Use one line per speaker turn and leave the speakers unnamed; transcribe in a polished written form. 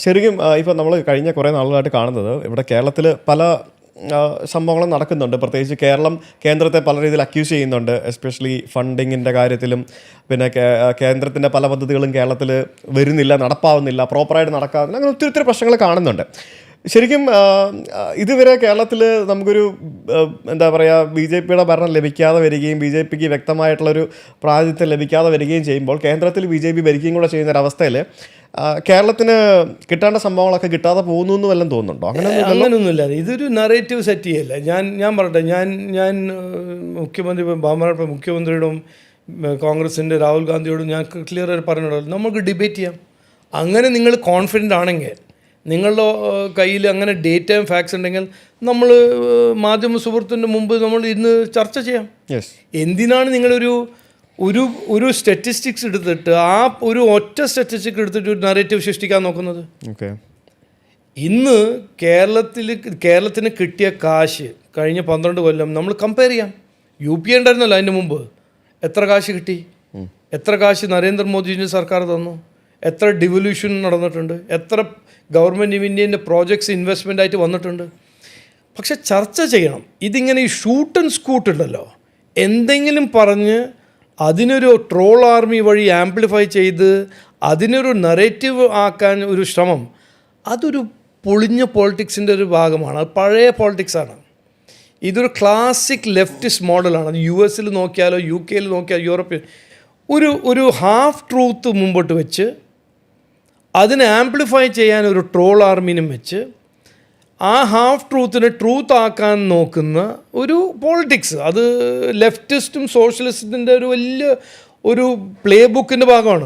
ശരിക്കും ഇപ്പോൾ നമ്മൾ കഴിഞ്ഞ കുറേ നാളുകളായിട്ട് കാണുന്നത് ഇവിടെ കേരളത്തിൽ പല സംഭവങ്ങളും നടക്കുന്നുണ്ട്. പ്രത്യേകിച്ച് കേന്ദ്രത്തെ പല രീതിയിൽ അക്യൂസ് ചെയ്യുന്നുണ്ട്, എസ്പെഷ്യലി ഫണ്ടിങ്ങിൻ്റെ കാര്യത്തിലും. പിന്നെ കേന്ദ്രത്തിൻ്റെ പല പദ്ധതികളും കേരളത്തിൽ വരുന്നില്ല, നടപ്പാവുന്നില്ല, പ്രോപ്പറായിട്ട് നടക്കാവുന്നില്ല, അങ്ങനെ ഒത്തിരി പ്രശ്നങ്ങൾ കാണുന്നുണ്ട്. ശരിക്കും ഇതുവരെ കേരളത്തിൽ നമുക്കൊരു എന്താ പറയുക, BJP-യുടെ ഭരണം ലഭിക്കാതെ വരികയും BJP-ക്ക് വ്യക്തമായിട്ടുള്ളൊരു പ്രാതിനിധ്യം ലഭിക്കാതെ വരികയും ചെയ്യുമ്പോൾ കേന്ദ്രത്തിൽ BJP ഭരിക്കുകയും കൂടെ ചെയ്യുന്നൊരവസ്ഥയിൽ കേരളത്തിന് കിട്ടേണ്ട സംഭവങ്ങളൊക്കെ കിട്ടാതെ പോകുന്നു എന്ന് വല്ലതും തോന്നുന്നുണ്ടോ?
അങ്ങനെയൊന്നുമില്ല. ഇതൊരു നറേറ്റീവ് സെറ്റ് ചെയ്യല്ല. ഞാൻ പറയട്ടെ, ഞാൻ മുഖ്യമന്ത്രിയോടും കോൺഗ്രസിൻ്റെ രാഹുൽ ഗാന്ധിയോടും ഞാൻ ക്ലിയർ ആയിട്ട് പറഞ്ഞിട്ടുള്ളൂ, നമുക്ക് ഡിബേറ്റ് ചെയ്യാം. അങ്ങനെ നിങ്ങൾ കോൺഫിഡൻ്റ് ആണെങ്കിൽ, നിങ്ങളുടെ കയ്യിൽ അങ്ങനെ ഡേറ്റയും ഫാക്ട്സ് ഉണ്ടെങ്കിൽ നമ്മൾ മാധ്യമ സുഹൃത്തിൻ്റെ മുമ്പ് നമ്മൾ ഇന്ന് ചർച്ച ചെയ്യാം. എന്തിനാണ് നിങ്ങളൊരു ഒരു സ്റ്റാറ്റിസ്റ്റിക്സ് എടുത്തിട്ട് ഒരു ഒറ്റ സ്റ്റാറ്റിസ്റ്റിക്സ് എടുത്തിട്ട് ഒരു നറേറ്റീവ് സൃഷ്ടിക്കാൻ നോക്കുന്നത്? ഇന്ന് കേരളത്തിന് കിട്ടിയ കാശ് കഴിഞ്ഞ 12 കൊല്ലം നമ്മൾ കമ്പയർ ചെയ്യാം. UP ഉണ്ടായിരുന്നല്ലോ അതിൻ്റെ മുമ്പ്. എത്ര കാശ് കിട്ടി? എത്ര കാശ് നരേന്ദ്രമോദിജിൻ്റെ സർക്കാർ തന്നു? എത്ര ഡിവല്യൂഷൻ നടന്നിട്ടുണ്ട്? എത്ര ഗവൺമെൻറ് ഓഫ് ഇന്ത്യൻ്റെ പ്രോജക്ട്സ് ഇൻവെസ്റ്റ്മെൻ്റ് ആയിട്ട് വന്നിട്ടുണ്ട്? പക്ഷെ ചർച്ച ചെയ്യണം. ഇതിങ്ങനെ ഈ ഷൂട്ട് ആൻഡ് സ്കൂട്ട് ഉണ്ടല്ലോ, എന്തെങ്കിലും പറഞ്ഞ് അതിനൊരു ട്രോൾ ആർമി വഴി ആംപ്ലിഫൈ ചെയ്ത് അതിനൊരു നറേറ്റീവ് ആക്കാൻ ഒരു ശ്രമം, അതൊരു പൊളിഞ്ഞ പോളിറ്റിക്സിൻ്റെ ഒരു ഭാഗമാണ്. അത് പഴയ പോളിറ്റിക്സാണ്. ഇതൊരു ക്ലാസിക് ലെഫ്റ്റിസ്റ്റ് മോഡലാണ്. അത് US നോക്കിയാലോ UK നോക്കിയാലോ യൂറോപ്യൻ ഒരു ഹാഫ് ട്രൂത്ത് മുമ്പോട്ട് വെച്ച് അതിനെ ആംപ്ലിഫൈ ചെയ്യാൻ ഒരു ട്രോൾ ആർമിനും വെച്ച് ആ ഹാഫ് ട്രൂത്തിനെ ട്രൂത്ത് ആക്കാൻ നോക്കുന്ന ഒരു പോളിറ്റിക്സ്, അത് ലെഫ്റ്റിസ്റ്റും സോഷ്യലിസ്റ്റിൻ്റെ ഒരു വലിയ പ്ലേ ബുക്കിൻ്റെ ഭാഗമാണ്.